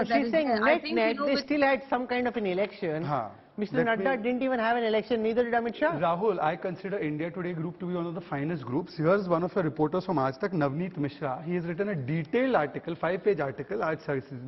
No, she's saying net, they still had some kind of an election. Mr. Nadda didn't even have an election, neither did Amit Shah. Rahul, I consider India Today group to be one of the finest groups. Here's one of your reporters from Aaj Tak, Navneet Mishra. He has written a detailed article, 5-page article. I'll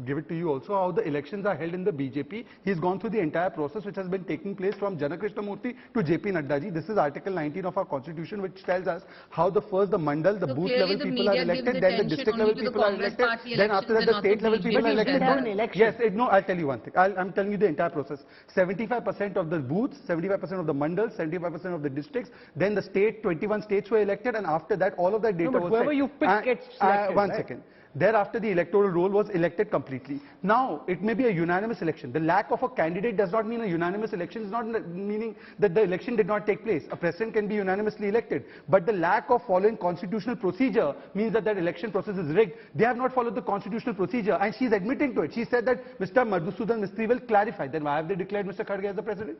give it to you also, how the elections are held in the BJP. He's gone through the entire process which has been taking place from Jana Krishnamurthy to JP Nadda ji. This is Article 19 of our constitution, which tells us how the mandal, the booth level people are elected, then the district level people are elected, then after that the state level people are elected. Yes, no, I'll tell you one thing. I'm telling you the entire process. 75% of the booths, 75% of the mandals, 75% of the districts, then the state, 21 states were elected, and after that all of that data was whoever you pick gets selected. One second. Thereafter, the electoral roll was elected completely. Now, it may be a unanimous election. The lack of a candidate does not mean a unanimous election. It's not meaning that the election did not take place. A president can be unanimously elected. But the lack of following constitutional procedure means that that election process is rigged. They have not followed the constitutional procedure, and she's admitting to it. She said that Mr. Madhusudan Mistry will clarify. Then why have they declared Mr. Kharge as the president?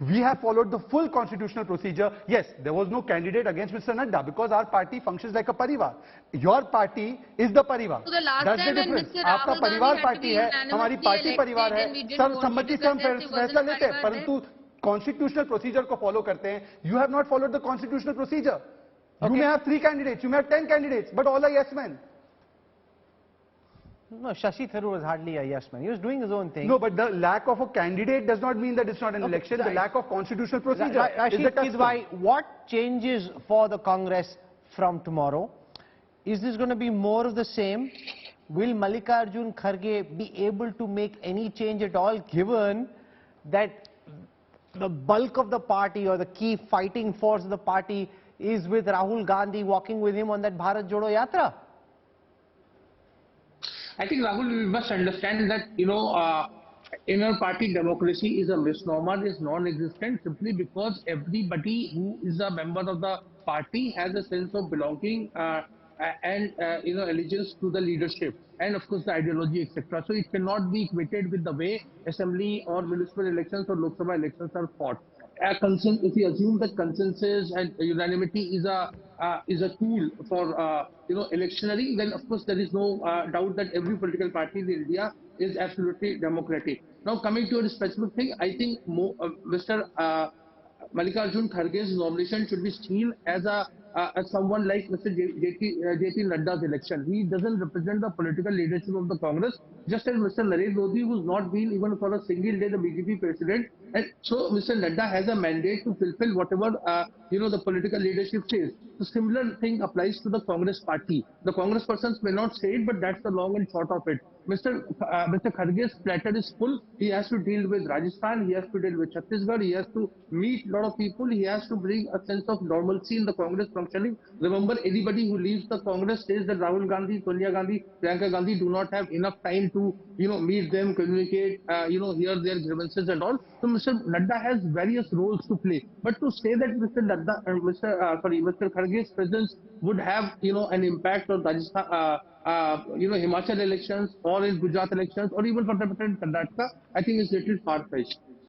We have followed the full constitutional procedure. Yes, there was no candidate against Mr. Nadda because our party functions like a parivar. Your party is the parivar. So the last That's time the when difference. Mr. आपका Rahul परिवार Gandhi party है, हमारी party परिवार है, सर्वसम्मति से हम फैसला लेते हैं, परंतु constitutional procedure को follow करते हैं. You have not followed the constitutional procedure. You may have 3 candidates, you may have 10 candidates, but all are yes men. No, Shashi Tharoor was hardly a yes man. He was doing his own thing. No, but the lack of a candidate does not mean that it's not an election. The lack of constitutional procedure is the Kidwai, what changes for the Congress from tomorrow? Is this going to be more of the same? Will Mallikarjun Kharge be able to make any change at all, given that the bulk of the party or the key fighting force of the party is with Rahul Gandhi walking with him on that Bharat Jodo Yatra? I think, Rahul, we must understand that, inner party democracy is a misnomer, is non-existent, simply because everybody who is a member of the party has a sense of belonging and allegiance to the leadership and of course the ideology, etc. So it cannot be equated with the way assembly or municipal elections or Lok Sabha elections are fought. If we assume that consensus and unanimity is a tool for electioneering, then of course there is no doubt that every political party in India is absolutely democratic. Now, coming to a specific thing, I think Mr. Mallikarjun Kharge's nomination should be seen as someone like Mr. JP Nadda's election. He doesn't represent the political leadership of the Congress, just as Mr. Narendra Modi, who's not been even for a single day the BJP president. And so Mr. Nadda has a mandate to fulfill whatever the political leadership says. The similar thing applies to the Congress party. The Congress persons may not say it, but that's the long and short of it. Mr. Kharge's platter is full. He has to deal with Rajasthan, he has to deal with Chhattisgarh, he has to meet a lot of people, he has to bring a sense of normalcy in the Congress functioning. Remember, anybody who leaves the Congress says that Rahul Gandhi, Sonia Gandhi, Priyanka Gandhi do not have enough time to, meet them, communicate, hear their grievances and all. So Mr. Nadda has various roles to play. But to say that Mr. Nadda, Mr. Kharge's presence would have, an impact on Rajasthan, Himachal elections or in Gujarat elections or even for the Karnataka, I think is a little far-fetched.